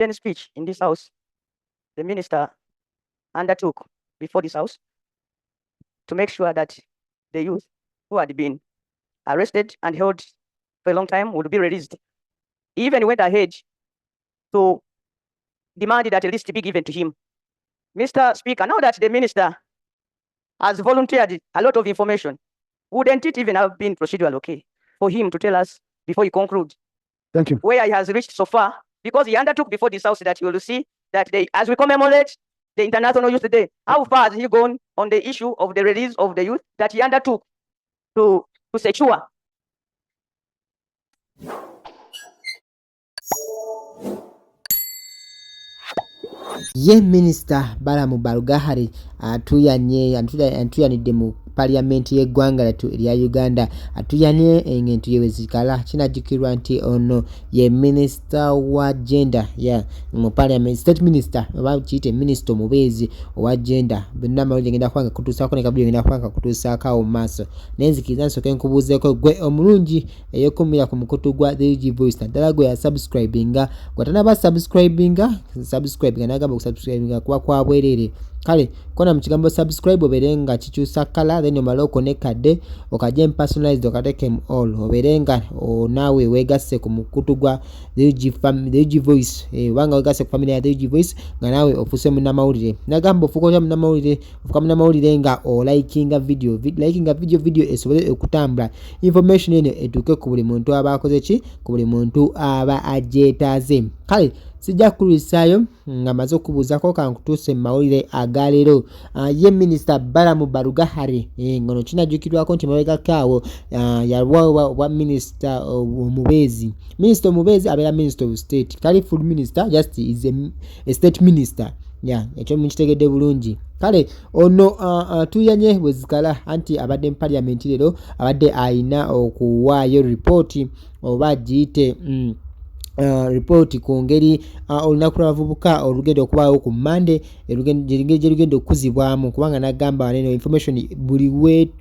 written speech in this house the minister undertook before this house to make sure that the youth who had been arrested and held for a long time would be released. He even went ahead to demand that a list be given to him. Mr. Speaker, now that the minister has volunteered a lot of information, wouldn't it even have been procedural okay for him to tell us before he concludes? Thank you. Where he has reached so far, because he undertook before this house that you will see that as we commemorate the International Youth Day, how far has he gone on the issue of the release of the youth that he undertook to secure? Ye Minister Balaamu Barugahare atuuyanidde mu Parliament y'eggwanga erya Uganda. Atuuyanye eng'entu ye wezikala. Kinajjukirwa nti ono ye Minister wa Gender mu Parliament, State Minister oba kiyite Minister omubeezi owa Gender. Bonna amawulire ngenda kubanga kutuusaako ne kabuli ngenda kubanga kutuusaako awo mu maaso. Naye nzikiriza nsooke nkubuuzeeko gwe omulungi eyeekumira ku mukutu gwa The UG Voice naddala gwe yasubscribinga gwe tanaba subscribinga n'agamba okusubscribinga kuba kwa bwereere. Kale kona mu kigambo subscribe obeere nga kikyusa kala then omala okonekadde okajja personalized okateeke mu all obeere nga naawe weegasse ku mukutu gwa The UG Voice obanga weegasse ku family ya The UG Voice nga naawe ofuuse munnamawulire. Nagamba ofuuka otya munnamawulire nga olikinga video esobole okutambula information eno etuuke ku buli muntu aba akoze ki, ku buli muntu aba agyetaaze. Kale sijja kulisaayo nga maze okubuuzako kankutuuse mu mawulire aga leero. Ye Minister Balaamu Barugahare ngono kinajjukirwako nti mabegako awo yalwa Minister omubeezi. Minister omubeezi abeera Minister of State. Kali full minister just is a state minister. Ekyo mukitegedde bulungi. Kale ono atuuyanye bwezikala anti abadde mu Parliament leero abadde ayina okuwaayo report oba giyite report ku ngeri olunaku lw'abavubuka olugenda okubaawo ku Monday gye lugenda okuzibwamu kubanga nagamba waneno information buli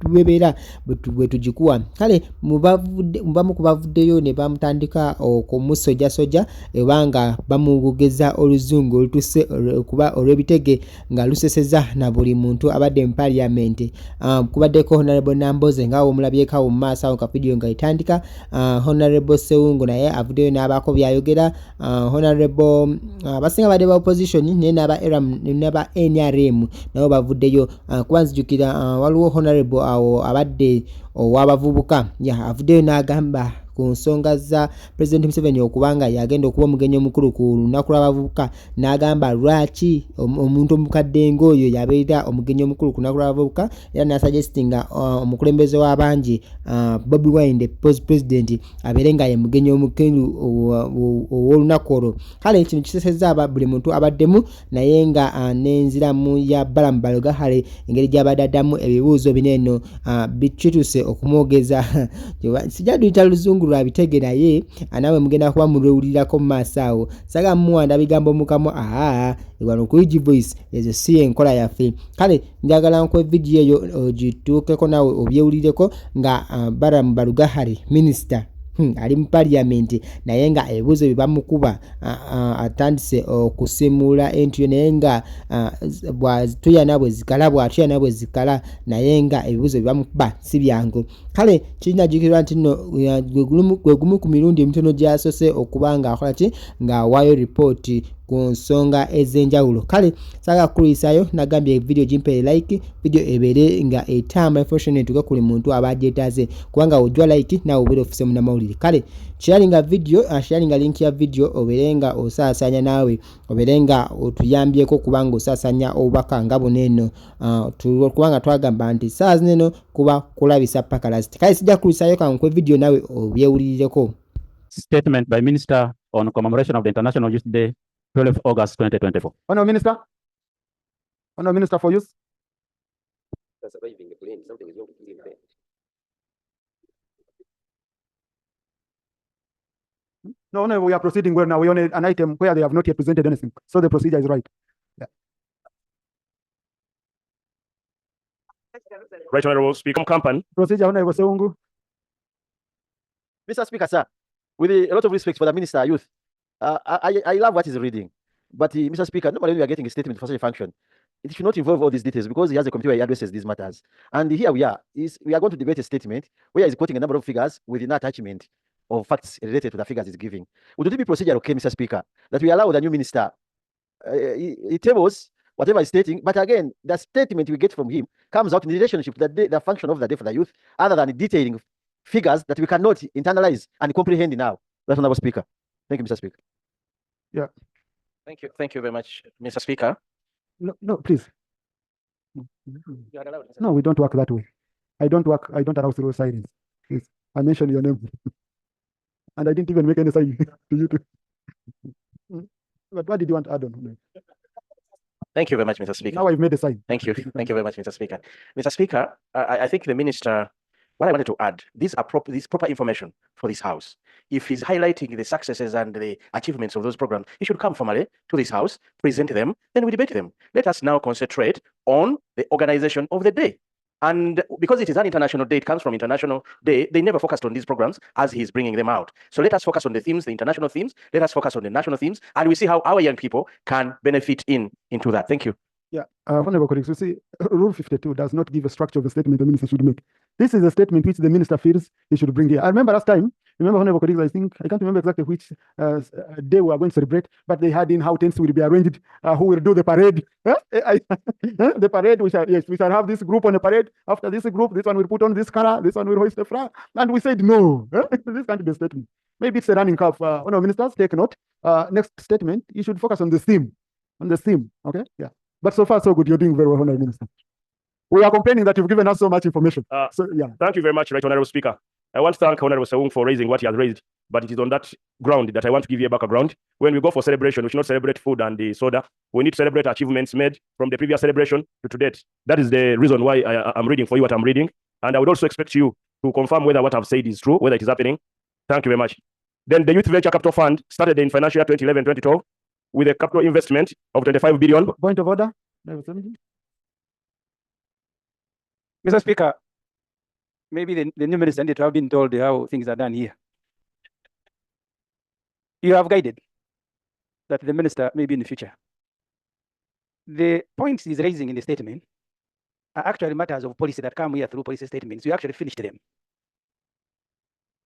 webeera bwe tugikuwa. Kale mubamu ku bavuddeyo ne bamutandika okumusojja ebanga bamugeza oluzungu olutuse kuba olw'ebitege nga luseseza na buli muntu abadde mu Parliament. Kubaddeko Honorable Namboze ngaawo omulabyeko awo mu maaso awo ka video nga etandika. Honorable Sewungu naye avuddeyo n'abaako byayogera. Honorable abasinga badde ba opposition naye n'aba NRM nabo bavuddeyo. Kuba nzijukira waliwo Honorable awo abadde ow'abavubuka avuddeyo n'agamba ku nsonga za President Museveni okubanga yagenda okuba omugenyi omukulu ku lunaku lw'abavubuka n'agamba lwaki omuntu omukadde ng'oyo yabeera omugenyi omukulu ku lunaku lw'abavubuka era n'asuggestinga omukulembeze w'abangi Bobi Wine president abeere nga ye mugenyi omukulu ow'olunaku olwo. Kale kino kisesezza buli muntu abaddemu naye nga n'enziramu ya Balaamu Barugahare engeri gy'abadde addamu ebibuuzo bineeno bikituuse okumwogeza sijja duyita luzungu lwa bitege naye anaawe mugenda kuba mulwewulirako mu maaso awo. Saga muwanda bigambo mukamu wano ku UG Voice ezo si enkola yaffe. Kale njagala nkuwe vidiyo eyo ogituukeko naawe obyewulireko nga Balaamu Barugahare Minister ali mu Parliament naye nga ebibuuzo bye bamukuba atandise okusimula entyo naye nga bw'atuyana bwe zikala naye nga ebibuuzo bye bamukuba si byangu. Kale kinajjukirwa nti nno gwe gumu ku mirundi emitono gy'asose okuba ng'akola ki ng'awaayo report ku nsonga ez'enjawulo. Kale saga kulisaayo nagambye video gimpe like video ebeere nga etamba information etuuke ku buli muntu aba agyetaaze kubanga ojwa like nawe obeera ofuse munnamawulire. Kale sharinga video sharinga link ya video obeere nga osaasanya naawe obeere nga otuyambyeko kubanga osaasanya obubaka nga buneeno kubanga twagamba nti saa zineno kuba kulabisa paka last. Kale sijja kulisaayo kankwe video nawe obyewulirireko. Statement by Minister on commemoration of the International Youth Day, 12 August 2024. Honorable Minister. Honorable Minister for Youth. Surviving the plane, something is wrong with him there. No, we are proceeding well now. We on an item where they have not yet presented anything. So the procedure is right. Right Honorable Speaker Company. Procedure, Honorable Sewungu. Mr. Speaker, sir, with a lot of respect for the Minister of Youth, I love what he's reading. But Mr. Speaker, normally when we are getting a statement for such a function, it should not involve all these details because he has a committee where he addresses these matters. And here we are going to debate a statement where he's quoting a number of figures with an attachment of facts related to the figures he's giving. Would it be procedure okay, Mr. Speaker, that we allow the new minister, he tables whatever he's stating, but again, the statement we get from him comes out in relationship to the function of the day for the youth, other than detailing figures that we cannot internalize and comprehend now. That's Honorable Speaker. Thank you, Mr. Speaker. Yeah. Thank you very much, Mr. Speaker. No, please. No, we don't work that way. I don't allow through silence. Please. I mentioned your name. And I didn't even make any sign to you too. But what did you want to add on? Thank you very much, Mr. Speaker. Now I've made a sign. Thank you. Thank you very much, Mr. Speaker. Mr. Speaker, I think the minister, what I wanted to add, these are proper information for this house. If he's highlighting the successes and the achievements of those programs, he should come formally to this house, present them, then we debate them. Let us now concentrate on the organization of the day. And because it is an international day, it comes from international day, they never focused on these programs as he's bringing them out. So let us focus on the themes, the international themes, let us focus on the national themes, and we see how our young people can benefit into that. Thank you. Yeah, Honorable colleagues, you see, Rule 52 does not give a structure of a statement the minister should make. This is a statement which the minister feels he should bring here. I remember last time, Honorable colleagues, I can't remember exactly which day we are going to celebrate, but they had in how tents will be arranged, who will do the parade. The parade, we shall have this group on the parade. After this group, this one will put on this color, this one will hoist the flag. And we said, no, this can't be a statement. Maybe it's a running curve. Honorable ministers, take note. Next statement, you should focus on the theme. Okay? Yeah. But so far, so good. You're doing very well, Honorable Minister. We are complaining that you've given us so much information. Thank you very much, Right Honorable Speaker. I want to thank Honorable Sewung for raising what he has raised, but it is on that ground that I want to give you a background. When we go for celebration, we should not celebrate food and the soda. We need to celebrate achievements made from the previous celebration to date. That is the reason why I'm reading for you what I'm reading. And I would also expect you to confirm whether what I've said is true, whether it is happening. Thank you very much. Then the Youth Venture Capital Fund started in financial year 2011-2012 with a capital investment of 25 billion. Point of order. Mr. Speaker, maybe the new minister need to have been told how things are done here. You have guided that the minister may be in the future. The points he's raising in the statement are actually matters of policy that come here through policy statements. You actually finished them.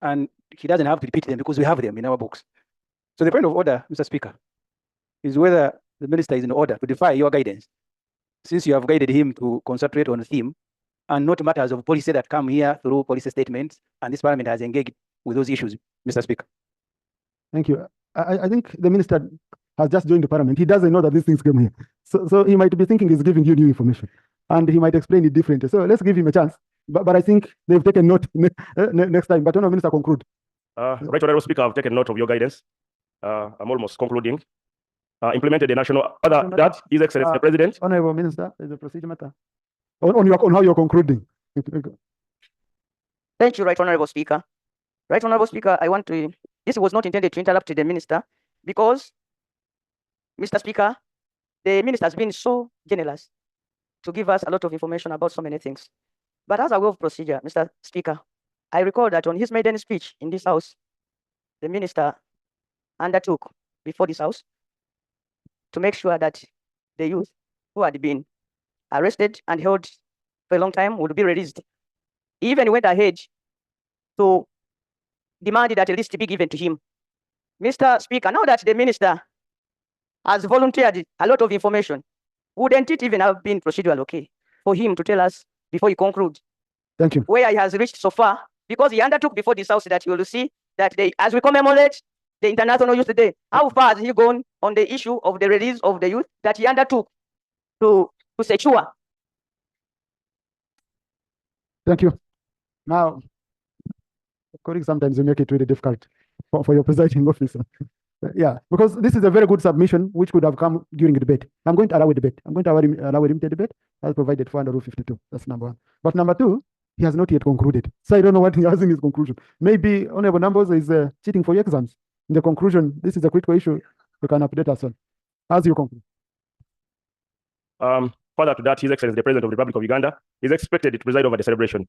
And he doesn't have to repeat them because we have them in our books. So the point of order, Mr. Speaker, is whether the minister is in order to defy your guidance, since you have guided him to concentrate on the theme and not matters of policy that come here through policy statements, and this parliament has engaged with those issues, Mr. Speaker. Thank you. I think the minister has just joined the parliament. He doesn't know that these things came here. So he might be thinking he's giving you new information, and he might explain it differently. So let's give him a chance. But I think they've taken note next time. But Honorable Minister, conclude. Right Honorable Speaker, I've taken note of your guidance. I'm almost concluding. Implemented the national, that His Excellency the President. Honorable Minister, there's a procedure matter. On how you're concluding. Thank you, Right Honorable Speaker. Right Honorable Speaker, this was not intended to interrupt the minister because, Mr. Speaker, the minister has been so generous to give us a lot of information about so many things. But as a way of procedure, Mr. Speaker, I recall that on his maiden speech in this house, the minister undertook before this house to make sure that the youth who had been arrested and held for a long time would be released. He even went ahead to demand that a list be given to him. Mr. Speaker, now that the minister has volunteered a lot of information, wouldn't it even have been procedural okay for him to tell us before he concludes? Thank you. Where he has reached so far, because he undertook before this house that you will see that as we commemorate the International Youth Day, how far has he gone on the issue of the release of the youth that he undertook to secure? Thank you. Now, colleagues, sometimes you make it really difficult for your presiding officer. Yeah, because this is a very good submission which could have come during the debate. I'm going to allow a debate. I'm going to allow a limited debate as provided for under Rule 52. That's number one. But number two, he has not yet concluded. So I don't know what he has in his conclusion. Maybe Honorable Numbers is cheating for your exams. In the conclusion, this is a critical issue. You can update us on. As you conclude. Further to that, His Excellency the President of the Republic of Uganda is expected to preside over the celebration.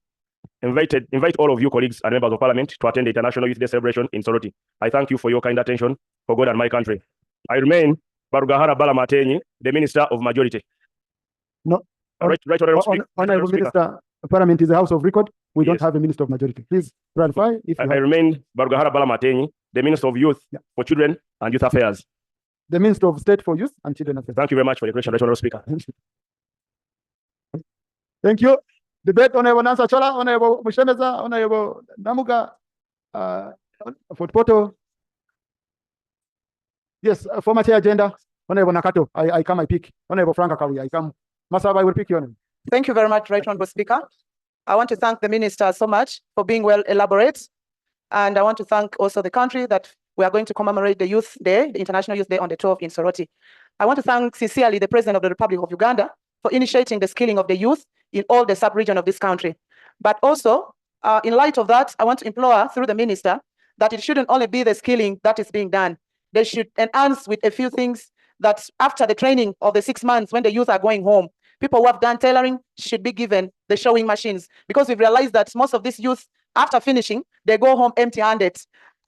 invite all of you colleagues and members of parliament to attend the International Youth Day celebration in Soroti. I thank you for your kind attention for God and my country. I remain Barugahare Balaamu, the Minister of Majority. No. Right, Honorable Minister, Parliament is a house of record. We don't have a Minister of Majority. Please clarify if you I remain Barugahare Balaamu, the Minister of Youth for Children and Youth Affairs. The Minister of State for Youth and Children Affairs. Thank you very much for your question, Honorable Speaker. Thank you. Debate, Honorable Nansa Chola, Honorable Mushemeza, Honorable Namuga, for Poto. Yes, former chair agenda, Honorable Nakato, I come, I pick. Honorable Frank Akawi, I come. Masaba, I will pick you. Thank you very much, Right Honorable Speaker. I want to thank the Minister so much for being well elaborate. And I want to thank also the country that we are going to commemorate the Youth Day, the International Youth Day on the 12th in Soroti. I want to thank sincerely the President of the Republic of Uganda for initiating the skilling of the youth in all the sub-region of this country. But also, in light of that, I want to implore through the Minister that it shouldn't only be the skilling that is being done. They should enhance with a few things that after the training of the 6 months when the youth are going home, people who have done tailoring should be given the sewing machines, because we've realized that most of these youth, after finishing, they go home empty-handed.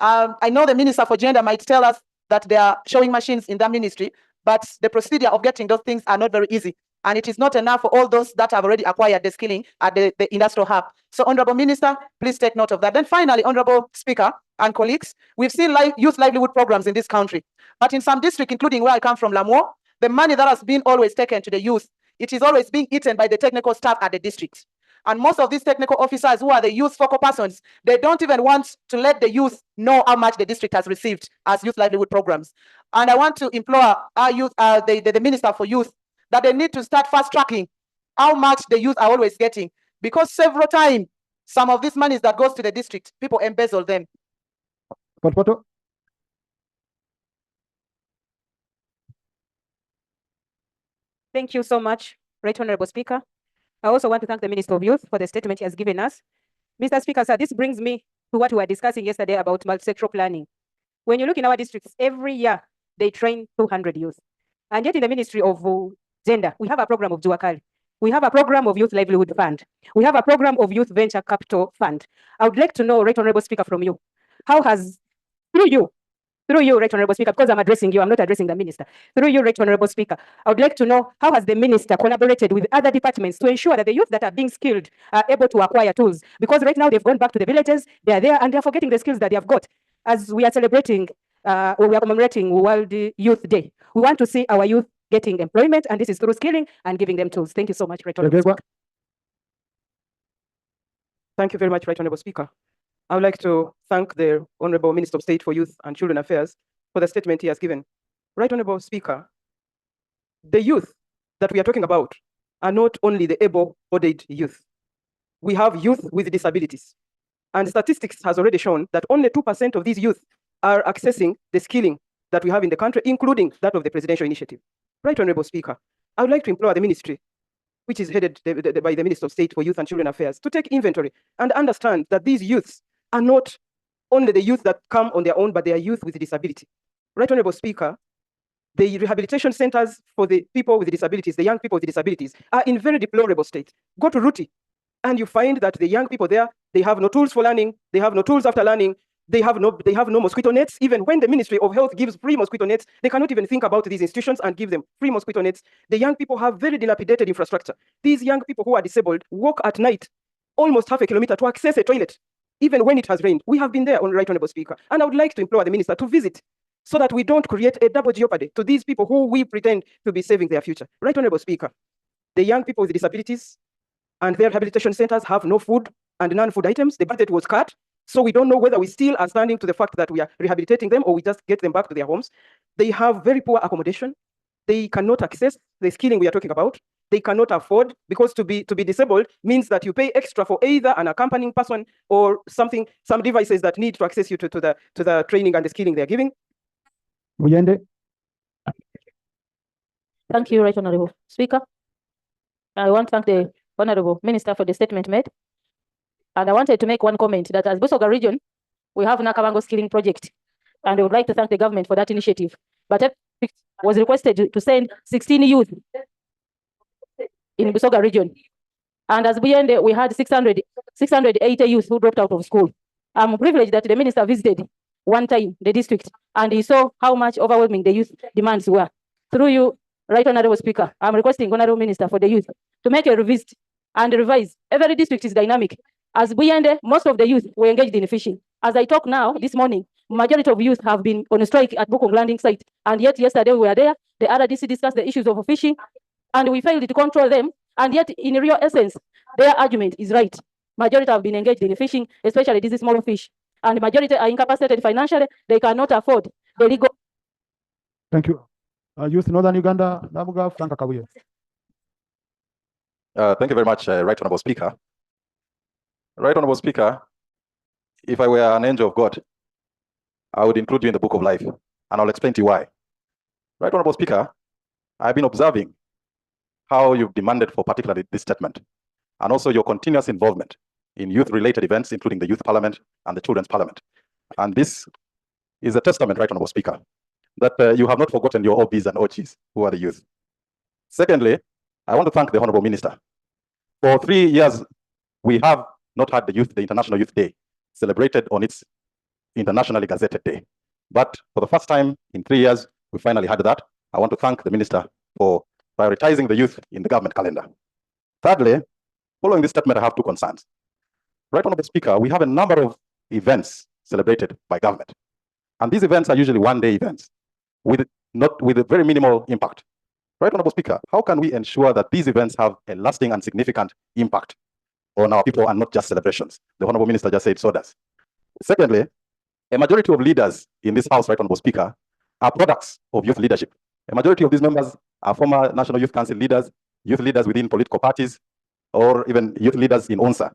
I know the Minister for Gender might tell us that there are sewing machines in their ministry, but the procedure of getting those things are not very easy. And it is not enough for all those that have already acquired the skilling at the industrial hub. So, Honorable Minister, please take note of that. Then finally, Honorable Speaker and colleagues, we've seen youth livelihood programs in this country. But in some districts, including where I come from, Lamour, the money that has been always taken to the youth, it is always being eaten by the technical staff at the district. And most of these technical officers who are the youth focal persons, they don't even want to let the youth know how much the district has received as youth livelihood programs. And I want to implore our youth, the Minister for Youth, that they need to start fast tracking how much the youth are always getting. Because several times, some of these monies that goes to the district, people embezzle them. Thank you so much, Right Honorable Speaker. I also want to thank the Minister of Youth for the statement he has given us. Mr. Speaker, sir, this brings me to what we were discussing yesterday about multi-sectoral planning. When you look in our districts, every year they train 200 youth. And yet in the Ministry of Gender, we have a program of Juakali. We have a program of Youth Livelihood Fund. We have a program of Youth Venture Capital Fund. I would like to know, Right Honorable Speaker, from you, how has, through you, Right Honorable Speaker, because I'm addressing you, I'm not addressing the Minister. Through you, Right Honorable Speaker, I would like to know how has the Minister collaborated with other departments to ensure that the youth that are being skilled are able to acquire tools? Because right now they've gone back to the villages, they are there and they're forgetting the skills that they have got. As we are celebrating, or we are commemorating World Youth Day, we want to see our youth getting employment, and this is through skilling and giving them tools. Thank you so much, Right Honorable Speaker. Thank you very much, Right Honorable Speaker. I would like to thank the Honorable Minister of State for Youth and Children Affairs for the statement he has given. Right Honorable Speaker, the youth that we are talking about are not only the able-bodied youth. We have youth with disabilities. And statistics has already shown that only 2% of these youth are accessing the skilling that we have in the country, including that of the presidential initiative. Right Honorable Speaker, I would like to implore the ministry, which is headed by the Minister of State for Youth and Children Affairs, to take inventory and understand that these youths are not only the youth that come on their own, but they are youth with disability. Right Honorable Speaker, the rehabilitation centers for the people with disabilities, the young people with disabilities, are in very deplorable state. Go to Ruti, and you find that the young people there, they have no tools for learning, they have no tools after learning, they have no mosquito nets. Even when the Ministry of Health gives free mosquito nets, they cannot even think about these institutions and give them free mosquito nets. The young people have very dilapidated infrastructure. These young people who are disabled walk at night almost half a kilometer to access a toilet, even when it has rained. We have been there, on Right Honorable Speaker. And I would like to implore the Minister to visit so that we don't create a double jeopardy to these people who we pretend to be saving their future. Right Honorable Speaker, the young people with disabilities and their rehabilitation centers have no food and non-food items. The budget was cut. So we don't know whether we still are standing to the fact that we are rehabilitating them or we just get them back to their homes. They have very poor accommodation. They cannot access the skilling we are talking about. They cannot afford, because to be disabled means that you pay extra for either an accompanying person or some devices that need to access you to the training and the skilling they're giving. Thank you, Right Honorable Speaker. I want to thank the Honorable Minister for the statement made. And I wanted to make one comment that as Busoga region, we have Nakabango Skilling Project. And I would like to thank the government for that initiative. But it was requested to send 16 youth in Busoga region. And as Buyende, we had 680 youth who dropped out of school. I'm privileged that the minister visited one time the district and he saw how much overwhelming the youth demands were. Through you, Right Honorable Speaker, I'm requesting Honorable Minister for the Youth to make a revisit and revise. Every district is dynamic. As Buyende, most of the youth were engaged in fishing. As I talk now, this morning, majority of youth have been on a strike at Bukong landing site. And yet yesterday we were there, the RDC discussed the issues of fishing and we failed to control them. And yet in real essence, their argument is right. Majority have been engaged in fishing, especially these small fish. And majority are incapacitated financially, they cannot afford the legal. Thank you. Youth Northern Uganda, Namuga, Frank Akabuye. Thank you very much, Right Honorable Speaker. Right Honorable Speaker, if I were an angel of God, I would include you in the book of life, and I'll explain to you why. Right Honorable Speaker, I've been observing how you've demanded for particularly this statement, and also your continuous involvement in youth-related events, including the Youth Parliament and the Children's Parliament. And this is a testament, Right Honorable Speaker, that you have not forgotten your OBs and OGs, who are the youth. Secondly, I want to thank the Honorable Minister. For 3 years, we have not had the International Youth Day, celebrated on its internationally gazetted day. But for the first time in 3 years, we finally had that. I want to thank the Minister for prioritizing the youth in the government calendar. Thirdly, following this statement, I have two concerns. Right Honorable Speaker, we have a number of events celebrated by government. And these events are usually one-day events with a very minimal impact. Right Honorable Speaker, how can we ensure that these events have a lasting and significant impact on our people and not just celebrations? The Honorable Minister just said so does. Secondly, a majority of leaders in this House, Right Honorable Speaker, are products of youth leadership. A majority of these members are former National Youth Council leaders, youth leaders within political parties, or even youth leaders in ONSA.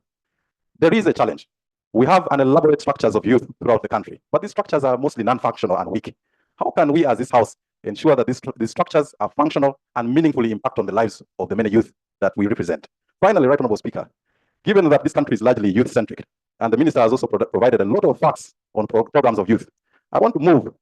There is a challenge. We have an elaborate structures of youth throughout the country, but these structures are mostly non-functional and weak. How can we as this House ensure that these structures are functional and meaningfully impact on the lives of the many youth that we represent? Finally, Right Honorable Speaker, given that this country is largely youth-centric, and the Minister has also provided a lot of facts on programs of youth, I want to move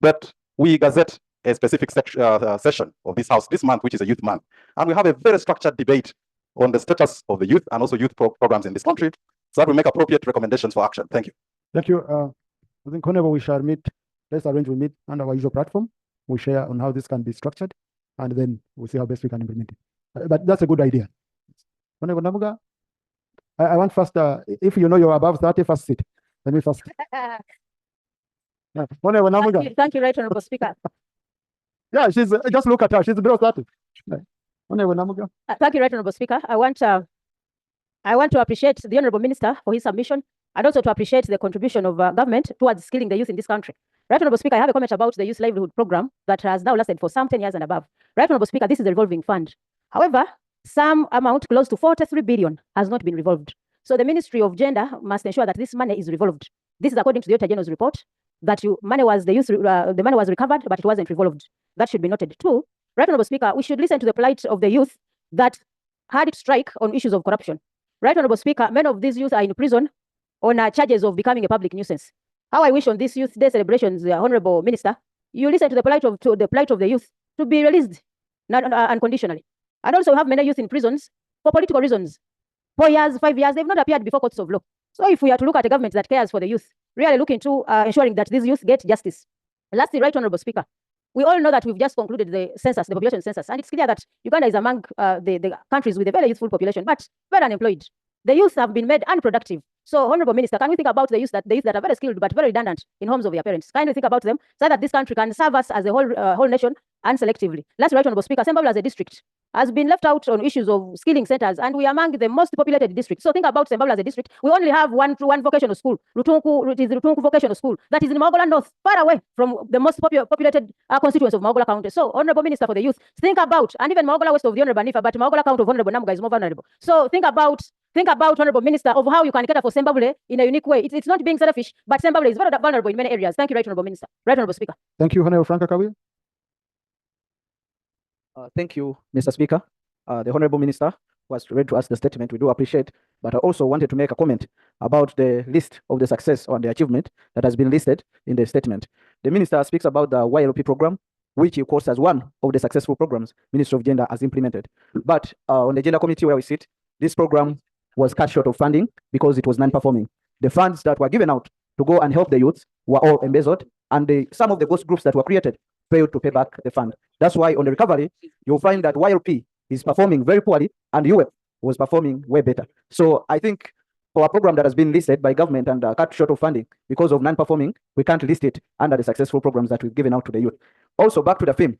that we gazette a specific session of this House this month, which is a youth month, and we have a very structured debate on the status of the youth and also youth programs in this country, so that we make appropriate recommendations for action. Thank you. Thank you. I think whenever we shall meet, let's arrange we meet on our usual platform. We share on how this can be structured, and then we'll see how best we can implement it. But that's a good idea. Honorable Namuga, I want first, if you know you're above 30, first sit. Let me first. Honorable Namuga. Thank you, Right Honorable Speaker. Yeah, she's just look at her. She's below 30. Honorable Namuga. Thank you, Right Honorable Speaker. I want to appreciate the Honorable Minister for his submission and also to appreciate the contribution of government towards skilling the youth in this country. Right Honorable Speaker, I have a comment about the Youth Livelihood Program that has now lasted for some 10 years and above. Right Honorable Speaker, this is a revolving fund. However, some amount close to 43 billion has not been revolved. So the Ministry of Gender must ensure that this money is revolved. This is according to the Auditor General's report, that the money was recovered, but it wasn't revolved. That should be noted too. Right Honorable Speaker, we should listen to the plight of the youth that had its strike on issues of corruption. Right Honorable Speaker, many of these youth are in prison on charges of becoming a public nuisance. How I wish on this Youth Day celebrations, Honorable Minister, you listen to the plight of the youth to be released unconditionally. And also have many youth in prisons for political reasons. 4 years, 5 years, they've not appeared before courts of law. So if we are to look at a government that cares for the youth, really look into ensuring that these youth get justice. Lastly, Right Honorable Speaker, we all know that we've just concluded the census, the population census, and it's clear that Uganda is among the countries with a very youthful population, but very unemployed. The youth have been made unproductive. So, Honorable Minister, can we think about the youth that are very skilled but very redundant in homes of their parents? Kindly think about them so that this country can serve us as a whole nation and selectively. Lastly, Right Honorable Speaker, Sembabule as a district has been left out on issues of skilling centers, and we are among the most populated districts. So think about Sembabule as a district. We only have one vocational school, Rutunku Vocational School, that is in Mogola North, far away from the most populated constituents of Mogola County. So, Honorable Minister for the Youth, think about, and even Mogola West of the Honorable Nifa, but Mogola County of Honorable Namuga is more vulnerable. So think about, Honorable Minister, of how you can cater for Sembabule in a unique way. It's not being selfish, but Sembabule is very vulnerable in many areas. Thank you, Right Honorable Minister. Right Honorable Speaker. Thank you, Honorable Frank Akabuye. Thank you, Mr. Speaker. The Honorable Minister was ready to ask the statement. We do appreciate, but I also wanted to make a comment about the list of the success or the achievement that has been listed in the statement. The Minister speaks about the YLP program, which he quotes as one of the successful programs Ministry of Gender has implemented. But on the Gender Committee where we sit, this program was cut short of funding because it was non-performing. The funds that were given out to go and help the youth were all embezzled, and some of the ghost groups that were created failed to pay back the fund. That's why on the recovery, you'll find that YLP is performing very poorly and UF was performing way better. So I think for a program that has been listed by government and cut short of funding because of non-performing, we can't list it under the successful programs that we've given out to the youth. Also, back to the theme,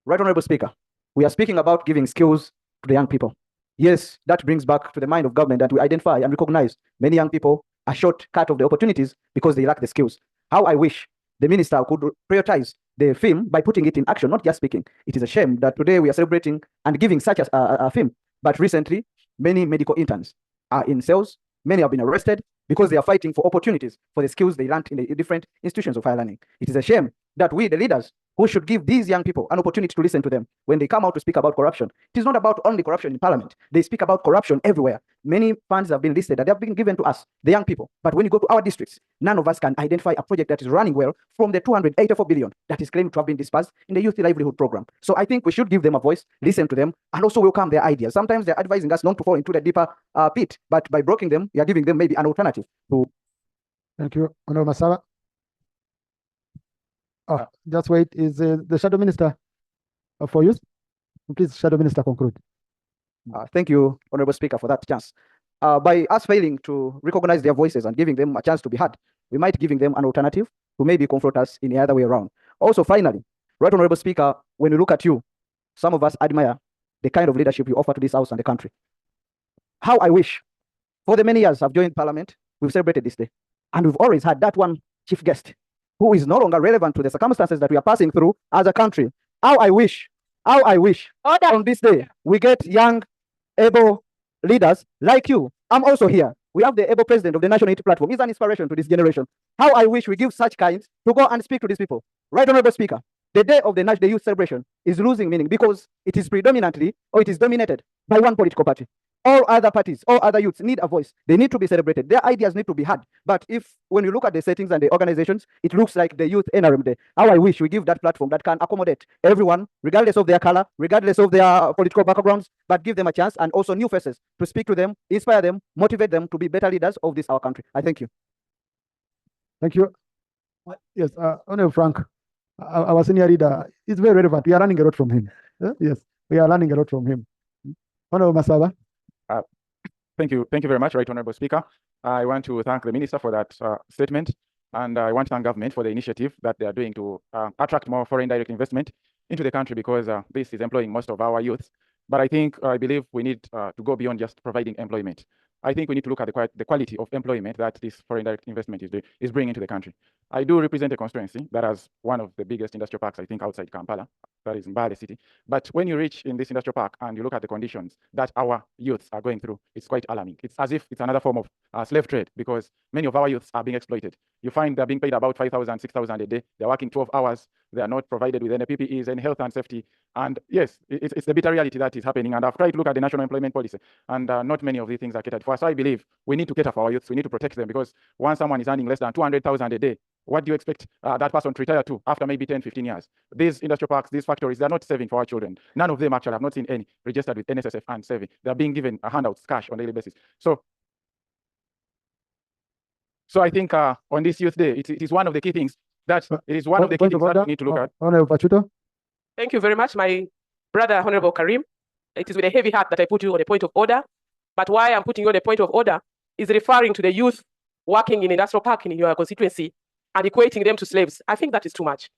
Right Honorable Speaker, we are speaking about giving skills to the young people. Yes, that brings back to the mind of government that we identify and recognize many young people are short-cut of the opportunities because they lack the skills. How I wish the minister could prioritize the theme by putting it in action, not just speaking. It is a shame that today we are celebrating and giving such a theme, but recently many medical interns are in cells. Many have been arrested because they are fighting for opportunities for the skills they learned in the different institutions of higher learning. It is a shame that we, the leaders, who should give these young people an opportunity to listen to them when they come out to speak about corruption. It is not about only corruption in parliament. They speak about corruption everywhere. Many funds have been listed that have been given to us, the young people. But when you go to our districts, none of us can identify a project that is running well from the 284 billion that is claimed to have been dispersed in the Youth Livelihood Program. So I think we should give them a voice, listen to them, and also welcome their ideas. Sometimes they're advising us not to fall into the deeper pit, but by blocking them, we are giving them maybe an alternative to. Thank you. Honorable Masaba. Just wait. Is the Shadow Minister for youth? Please, Shadow Minister, conclude. Thank you, Honorable Speaker, for that chance. By us failing to recognize their voices and giving them a chance to be heard, we might giving them an alternative to maybe confront us in the other way around. Also, finally, Right Honorable Speaker, when we look at you, some of us admire the kind of leadership you offer to this house and the country. How I wish, for the many years I've joined Parliament, we've celebrated this day, and we've always had that one chief guest who is no longer relevant to the circumstances that we are passing through as a country. How I wish on this day we get young, able leaders like you. I'm also here. We have the able president of the National Unity Platform. He's an inspiration to this generation. How I wish we give such kinds to go and speak to these people. Right Honorable Speaker, the day of the National Youth Celebration is losing meaning because it is predominantly, or it is dominated by one political party. All other parties, all other youths need a voice. They need to be celebrated. Their ideas need to be heard. But when you look at the settings and the organizations, it looks like the Youth NRM Day. How I wish we give that platform that can accommodate everyone, regardless of their color, regardless of their political backgrounds, but give them a chance and also new faces to speak to them, inspire them, motivate them to be better leaders of this, our country. I thank you. Thank you. Yes, Honorable Frank, our senior leader, is very relevant. We are learning a lot from him. Yes, we are learning a lot from him. Honorable Masaba. Thank you very much, Right Honorable Speaker. I want to thank the Minister for that statement, and I want to thank government for the initiative that they are doing to attract more foreign direct investment into the country, because this is employing most of our youth. But I believe we need to go beyond just providing employment. I think we need to look at the quality of employment that this foreign direct investment is bringing to the country. I do represent a constituency that has one of the biggest industrial parks, I think, outside Kampala, that is in Mbale City. But when you reach in this industrial park and you look at the conditions that our youths are going through, it's quite alarming. It's as if it's another form of slave trade, because many of our youths are being exploited. You find they're being paid about 5,000, 6,000 a day. They're working 12 hours. They are not provided with any PPEs, any health and safety. And yes, it's the bitter reality that is happening. And I've tried to look at the national employment policy, and not many of these things are catered for. So I believe we need to cater for our youths. We need to protect them, because once someone is earning less than 200,000 a day, what do you expect that person to retire to after maybe 10, 15 years? These industrial parks, these factories, they're not saving for our children. None of them actually have not seen any registered with NSSF and saving. They're being given handouts, cash on a daily basis. So I think on this Youth Day, it is one of the key things that we need to look at. Honorable Pachuto. Thank you very much, my brother, Honorable Karim. It is with a heavy heart that I put you on a point of order. But why I'm putting you on a point of order is referring to the youth working in industrial park in your constituency and equating them to slaves. I think that is too much.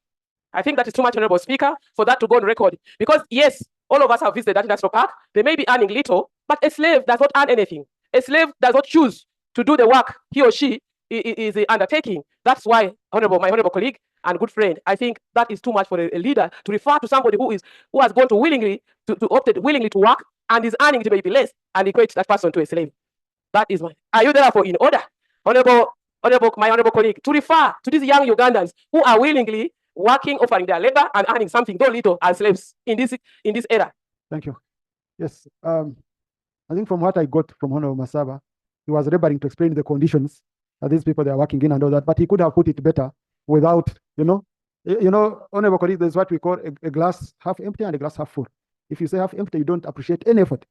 I think that is too much, Honorable Speaker, for that to go on record. Because yes, all of us have visited that industrial park. They may be earning little, but a slave does not earn anything. A slave does not choose to do the work he or she is undertaking. That's why, my honorable colleague and good friend, I think that is too much for a leader to refer to somebody who has gone to opted willingly to work and is earning it maybe less and equate that person to a slave. That is why. Are you therefore in order, my honorable colleague, to refer to these young Ugandans who are willingly working, offering their labor and earning something, though little, as slaves in this era? Thank you. Yes, I think from what I got from Honorable Masaba, he was laboring to explain the conditions that these people they are working in and all that, but he could have put it better without, honorable colleague, there's what we call a glass half empty and a glass half full. If you say half empty, you don't appreciate any effort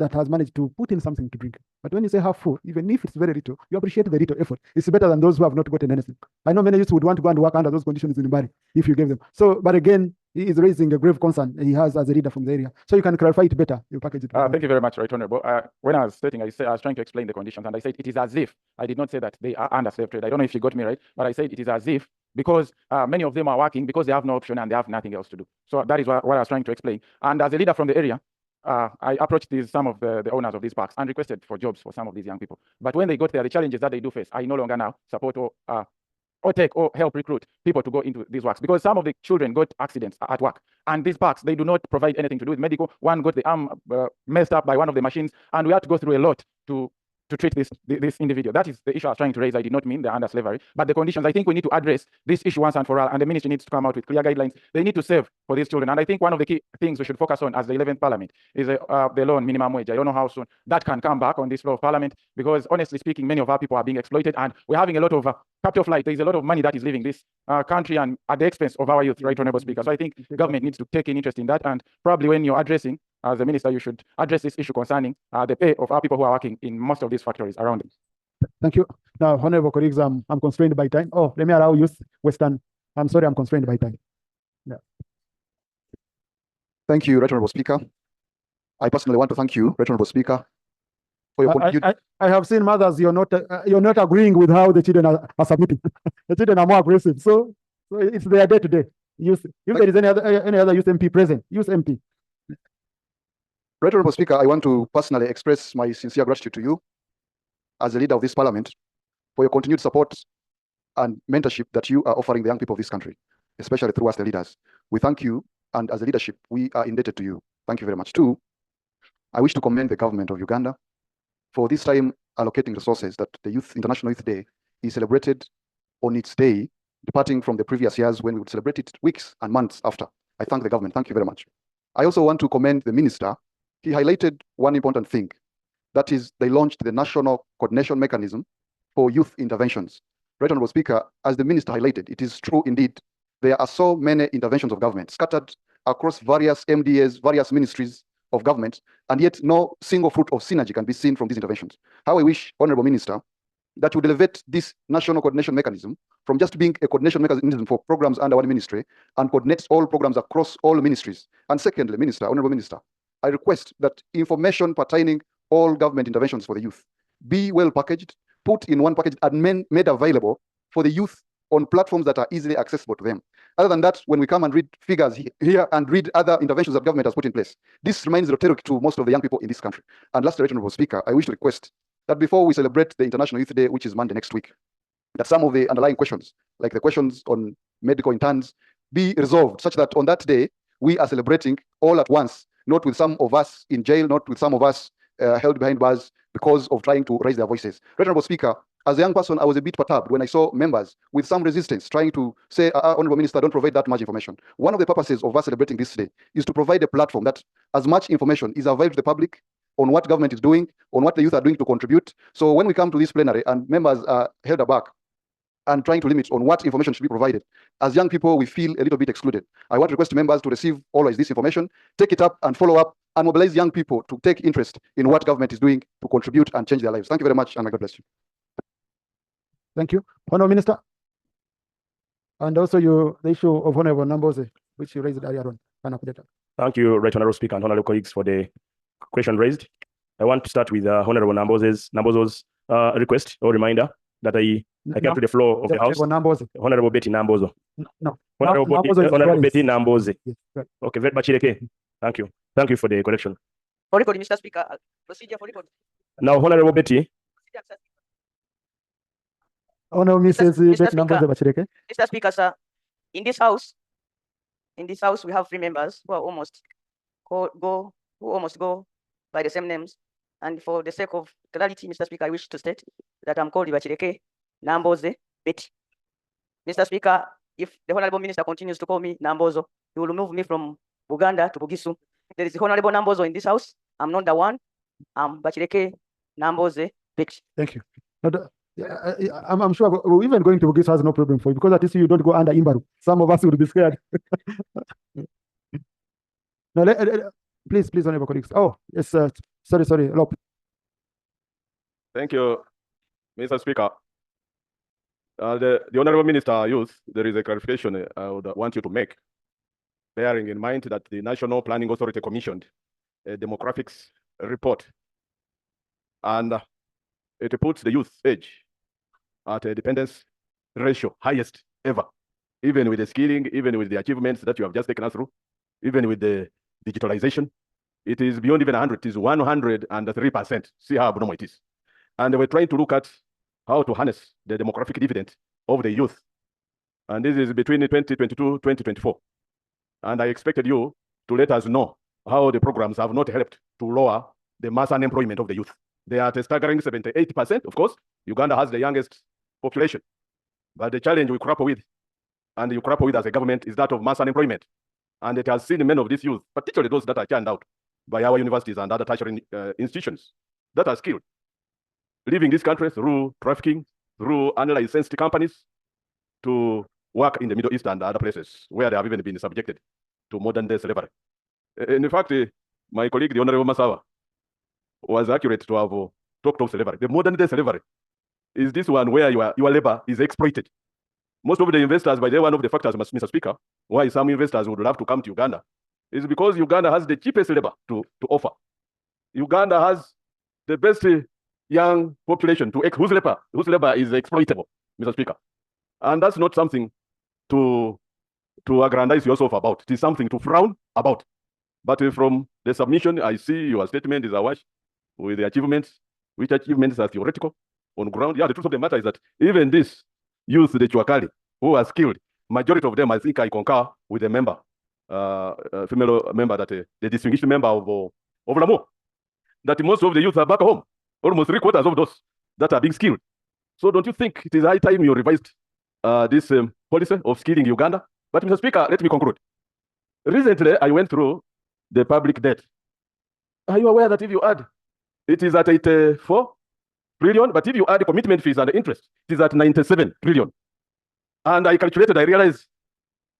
that has managed to put in something to drink. But when you say half full, even if it's very little, you appreciate the little effort. It's better than those who have not gotten anything. I know many youths would want to go and work under those conditions in Bari if you give them. So, but again, he is raising a grave concern he has as a leader from the area. So you can clarify it better. You package it. Thank you very much, Right Honorable. When I was stating, I was trying to explain the conditions, and I said it is as if, I did not say that they are under slave trade. I don't know if you got me right, but I said it is as if, because many of them are working because they have no option and they have nothing else to do. So that is what I was trying to explain. And as a leader from the area, I approached some of the owners of these parks and requested for jobs for some of these young people. But when they got there, the challenges that they do face, I no longer now support or take or help recruit people to go into these works, because some of the children got accidents at work, and these parks, they do not provide anything to do with medical. One got the arm messed up by one of the machines, and we had to go through a lot to treat this individual. That is the issue I was trying to raise. I did not mean they're under slavery, but the conditions. I think we need to address this issue once and for all, and the ministry needs to come out with clear guidelines. They need to save for these children, and I think one of the key things we should focus on as the 11th Parliament is the law on minimum wage. I don't know how soon that can come back on this floor of Parliament, because honestly speaking, many of our people are being exploited, and we're having a lot of capital flight. There is a lot of money that is leaving this country and at the expense of our youth, Right Honorable Speaker. So I think government needs to take an interest in that, and probably when you're addressing, as a minister, you should address this issue concerning the pay of our people who are working in most of these factories around them. Thank you. Now, honorable colleagues, I'm constrained by time. Oh, let me allow youth Western. I'm sorry, I'm constrained by time. Yeah. Thank you, Right Honorable Speaker. I personally want to thank you, Right Honorable Speaker, for your contribution. I have seen mothers, you're not agreeing with how the children are submitting. The children are more aggressive. So it's their day to day. Youth. If there is any other youth MP present, youth MP. Right Honorable Speaker, I want to personally express my sincere gratitude to you as the leader of this Parliament for your continued support and mentorship that you are offering the young people of this country, especially through us, the leaders. We thank you, and as a leadership, we are indebted to you. Thank you very much. Too, I wish to commend the government of Uganda for this time allocating resources that the International Youth Day is celebrated on its day, departing from the previous years when we would celebrate it weeks and months after. I thank the government. Thank you very much. I also want to commend the minister. He highlighted one important thing. That is, they launched the National Coordination Mechanism for Youth Interventions. Right Honorable Speaker, as the minister highlighted, it is true indeed. There are so many interventions of government scattered across various MDAs, various ministries of government, and yet no single fruit of synergy can be seen from these interventions. How I wish, Honorable Minister, that would elevate this National Coordination Mechanism from just being a coordination mechanism for programs under one ministry and coordinates all programs across all ministries. And secondly, Minister, Honorable Minister, I request that information pertaining all government interventions for the youth be well packaged, put in one package, and made available for the youth on platforms that are easily accessible to them. Other than that, when we come and read figures here and read other interventions that government has put in place, this remains rhetoric to most of the young people in this country. And lastly, Honorable Speaker, I wish to request that before we celebrate the International Youth Day, which is Monday next week, that some of the underlying questions, like the questions on medical interns, be resolved such that on that day, we are celebrating all at once, not with some of us in jail, not with some of us held behind bars because of trying to raise their voices. Honorable Speaker, as a young person, I was a bit perturbed when I saw members with some resistance trying to say, Honorable Minister, don't provide that much information. One of the purposes of us celebrating this day is to provide a platform that as much information is available to the public on what government is doing, on what the youth are doing to contribute. So when we come to this plenary and members are held aback and trying to limit on what information should be provided, as young people, we feel a little bit excluded. I want to request members to receive always this information, take it up and follow up, and mobilize young people to take interest in what government is doing to contribute and change their lives. Thank you very much, and may God bless you. Thank you. Honorable Minister. And also the issue of Honorable Namboze, which you raised earlier on. Thank you, Right Honorable Speaker and Honorable colleagues, for the question raised. I want to start with Honorable Nambozo's request or reminder that I came to the floor of the House. Honorable Betty Nambozo. No. Honorable Betty Namboze. Yes, right. Okay, Vet Bachireke. Thank you. Thank you for the correction. For record, Mr. Speaker, procedure for record. Now, Honorable Betty. Honorable Mrs. Betty Namboze Bachireke. Mr. Speaker, sir, in this house, we have 3 members who are almost go by the same names. And for the sake of clarity, Mr. Speaker, I wish to state that I'm called Bachireke Namboze Betty. Mr. Speaker, if the Honorable Minister continues to call me Nambozo, he will remove me from Buganda to Bugisu. There is the Honorable Nambozo in this house. I'm not the one. I'm Bachireke Namboze Betty. Thank you. I'm sure even going to Bugisu has no problem for you, because at least you don't go under Imbaru. Some of us would be scared. No, please, honorable colleagues. Oh, yes, Sorry, Lop. Thank you, Mr. Speaker. The Honorable Minister Youth, there is a clarification I would want you to make, bearing in mind that the National Planning Authority commissioned a demographics report, and it puts the youth age at a dependence ratio highest ever, even with the skilling, even with the achievements that you have just taken us through, even with the digitalization. It is beyond even 100, it is 103%. See how abnormal it is. And we're trying to look at how to harness the demographic dividend of the youth. And this is between 2022, 2024. And I expected you to let us know how the programs have not helped to lower the mass unemployment of the youth. They are at a staggering 78%. Of course, Uganda has the youngest population. But the challenge we grapple with, and you grapple with as a government, is that of mass unemployment. And it has seen many of these youth, particularly those that are churned out by our universities and other tertiary institutions that are skilled, leaving this country through trafficking, through unlicensed companies, to work in the Middle East and other places where they have even been subjected to modern day slavery. In fact, my colleague, the Honorable Masawa, was accurate to have talked of slavery. The modern day slavery is this one where your labor is exploited. Most of the investors, by the way, one of the factors, Mr. Speaker, why some investors would love to come to Uganda is because Uganda has the cheapest labor to offer. Uganda has the best young population whose labor is exploitable, Mr. Speaker. And that's not something to aggrandize yourself about. It is something to frown about. But from the submission, I see your statement is awash with the achievements, which achievements are theoretical on ground. Yeah, the truth of the matter is that even this youth, the Chuakali, who are skilled, majority of them, I think I concur with the member, female member, that the distinguished member of Lamu, that most of the youth are back home. Almost 3/4 of those that are being skilled. So don't you think it is high time you revised this policy of skilling Uganda? But Mr. Speaker, let me conclude. Recently, I went through the public debt. Are you aware that if you add, it is at 84 trillion, but if you add the commitment fees and the interest, it is at 97 trillion. And I calculated, I realized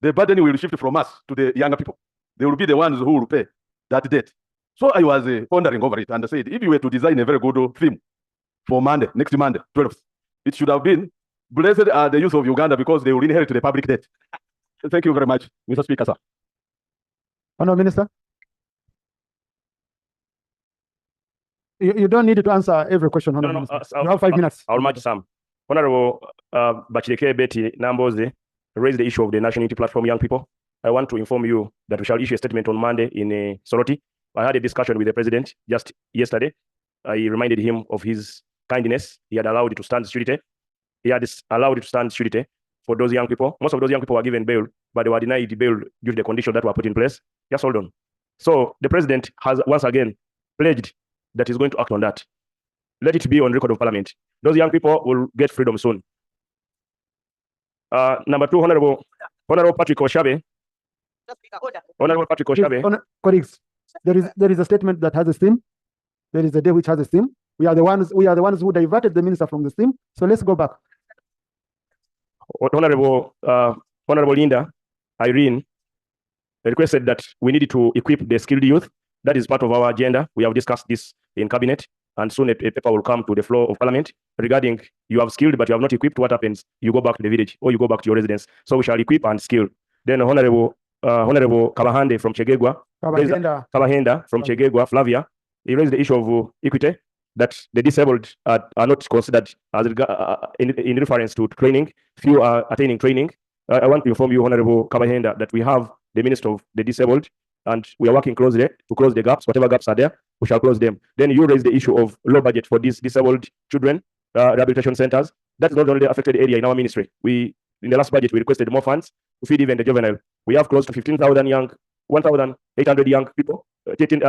the burden will shift from us to the younger people. They will be the ones who will pay that debt. So I was pondering over it and I said, if you were to design a very good theme for Monday, next Monday, 12th, it should have been, blessed are the youth of Uganda because they will inherit the public debt. Thank you very much, Mr. Speaker, sir. Honourable Minister. You don't need to answer every question, Honourable Minister. You have 5 minutes. I'll match some. Honourable Bachileke Betty Namboze raised the issue of the National Unity Platform Young People. I want to inform you that we shall issue a statement on Monday in Soroti. I had a discussion with the president just yesterday. I reminded him of his kindness. He had allowed it to stand security. He had allowed it to stand security for those young people. Most of those young people were given bail, but they were denied bail due to the conditions that were put in place. Just hold on. So the president has once again pledged that he's going to act on that. Let it be on record of Parliament. Those young people will get freedom soon. Number 2, Honorable Patrick Oshabe. Honorable Patrick Oshabe. Colleagues, there is a statement that has a theme. There is a day which has a theme. We are the ones who diverted the minister from the theme. So let's go back. Honorable Linda Irene requested that we needed to equip the skilled youth. That is part of our agenda. We have discussed this in cabinet, and soon a paper will come to the floor of Parliament regarding you have skilled but you have not equipped. What happens? You go back to the village or you go back to your residence. So we shall equip and skill. Then Honorable Kabahande from Chegegwa, Kabahenda from Chegegwa, Flavia, he raised the issue of equity, that the disabled are not considered as in reference to training. Few are attaining training. I want to inform you, Honorable Kabahenda, that we have the Minister of the Disabled, and we are working closely to close the gaps. Whatever gaps are there, we shall close them. Then you raise the issue of low budget for these disabled children, rehabilitation centers. That's not only affected area in our ministry. In the last budget, we requested more funds to feed even the juvenile. We have close to 1,800 young people,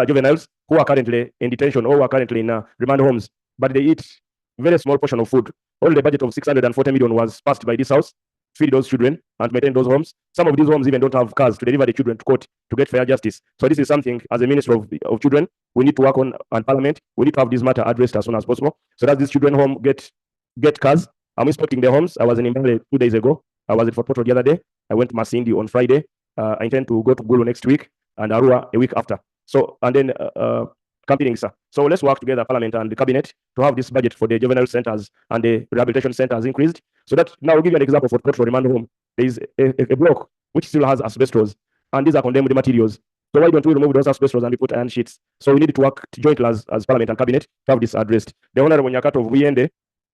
juveniles, who are currently in detention or who are currently in remand homes, but they eat very small portion of food. Only the budget of 640 million was passed by this house, feed those children and maintain those homes. Some of these homes even don't have cars to deliver the children to court to get fair justice. So this is something, as a Minister of Children, we need to work on, and Parliament, we need to have this matter addressed as soon as possible, so that these children home get cars. I'm inspecting their homes. I was in Imbale 2 days ago. I was at Fort Portal the other day. I went to Masindi on Friday. I intend to go to Gulu next week and Arua a week after. So, and then campaigning, sir. So let's work together, Parliament and the Cabinet, to have this budget for the juvenile centers and the rehabilitation centers increased. So that now I'll give you an example for Petro Remand Home. There is a block which still has asbestos, and these are condemned materials. So why don't we remove those asbestos and we put iron sheets? So we need to work jointly as Parliament and Cabinet to have this addressed. The Honorable Nyakato of Buyende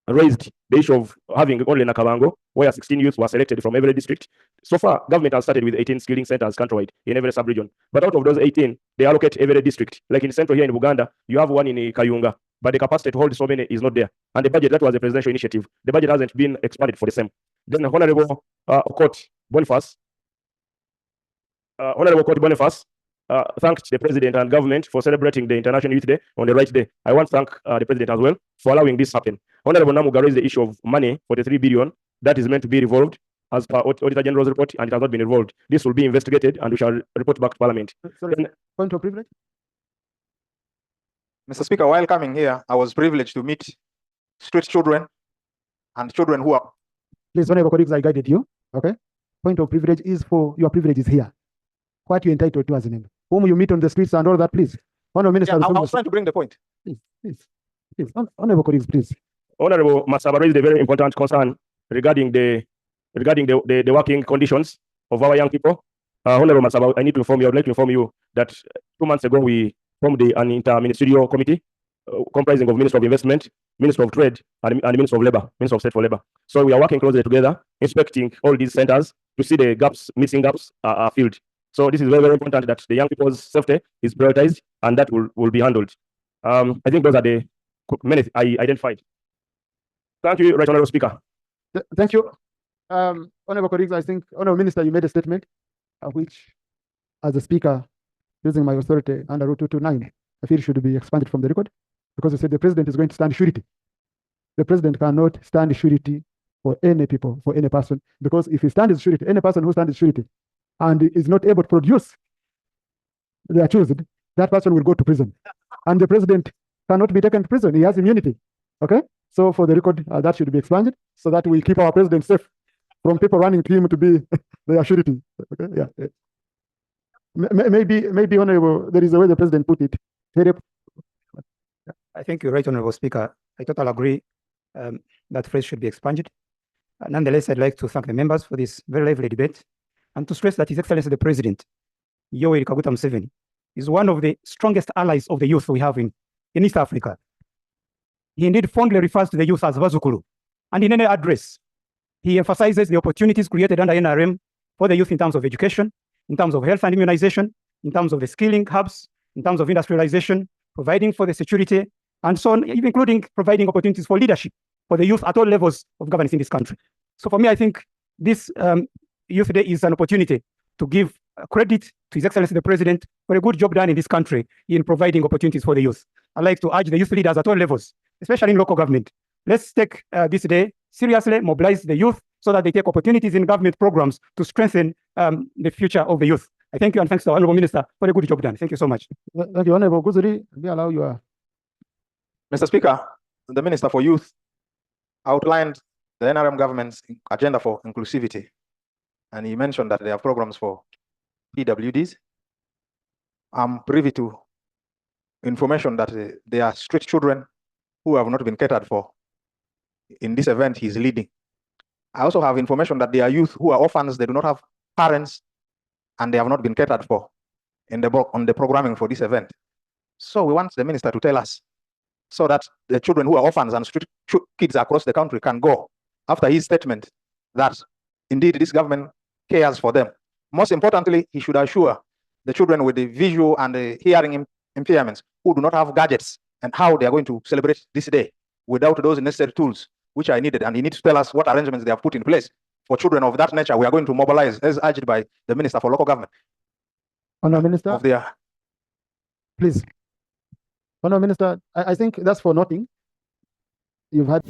raised the issue of having only Nakabango, where 16 youths were selected from every district. So far, government has started with 18 skilling centers countrywide in every sub-region. But out of those 18, they allocate every district. Like in Central here in Uganda, you have one in Kayunga, but the capacity to hold so many is not there. And the budget, that was a presidential initiative. The budget hasn't been expanded for the same. Then Honorable Boniface thanked the President and government for celebrating the International Youth Day on the right day. I want to thank the President as well for allowing this happen. Honorable Namuga raised the issue of money, 43 billion, that is meant to be revolved as per Auditor General's report, and it has not been revolved. This will be investigated and we shall report back to Parliament. Sorry, point of privilege. Mr. Speaker, while coming here, I was privileged to meet street children and children who are... Please, whenever colleagues, I guided you, okay? Point of privilege is for your privileges here. What you're entitled to as a member. Whom you meet on the streets and all that, please. Honorable Minister. Yeah, I was trying to bring the point. Please. Honorable colleagues, please. Honorable Masaba raised a very important concern regarding the working conditions of our young people. Honorable Masaba, I would like to inform you that 2 months ago we formed an interministerial committee comprising of Minister of Investment, Minister of Trade, and Minister of Labor, Minister of State for Labor. So we are working closely together, inspecting all these centers to see the missing gaps are filled. So this is very, very important that the young people's safety is prioritized and that will be handled. I think those are the many I identified. Thank you, Right Honorable Speaker. Thank you. Honorable colleagues, I think, Honorable Minister, you made a statement which, as a speaker, using my authority under Rule 229, I feel should be expanded from the record, because you said the President is going to stand surety. The President cannot stand surety for any people, for any person, because if he stands surety, any person who stands surety and is not able to produce the accused, that person will go to prison. And the President cannot be taken to prison. He has immunity. Okay? So for the record, that should be expanded so that we keep our President safe from people running to him to be their surety. Okay? Yeah. Maybe, Honorable, there is a way the President put it. I think you're right, Honorable Speaker. I totally agree that phrase should be expanded. Nonetheless, I'd like to thank the members for this very lively debate and to stress that His Excellency the President, Yoweri Kaguta Museveni, is one of the strongest allies of the youth we have in East Africa. He indeed fondly refers to the youth as Bazukulu. And in any address, he emphasizes the opportunities created under NRM for the youth in terms of education, in terms of health and immunization, in terms of the skilling hubs, in terms of industrialization, providing for the security, and so on, even including providing opportunities for leadership for the youth at all levels of governance in this country. So for me, I think this Youth Day is an opportunity to give credit to His Excellency the President for a good job done in this country in providing opportunities for the youth. I'd like to urge the youth leaders at all levels, especially in local government. Let's take this day seriously, mobilize the youth so that they take opportunities in government programs to strengthen the future of the youth. I thank you, and thanks to the Honorable Minister for a good job done. Thank you so much. Thank you, Honorable Guzuri. We allow you. Mr. Speaker, the Minister for Youth outlined the NRM government's agenda for inclusivity, and he mentioned that there are programs for PWDs. I'm privy to information that there are street children who have not been catered for in this event he's leading. I also have information that there are youth who are orphans, they do not have parents, and they have not been catered for on the programming for this event. So we want the minister to tell us so that the children who are orphans and street kids across the country can go after his statement that indeed this government cares for them. Most importantly, he should assure the children with the visual and the hearing impairments who do not have gadgets and how they are going to celebrate this day without those necessary tools which are needed. And he needs to tell us what arrangements they have put in place for children of that nature. We are going to mobilize, as urged by the Minister for Local Government. Honourable Minister, of their... please. Honourable Minister, I think that's for nothing. You've had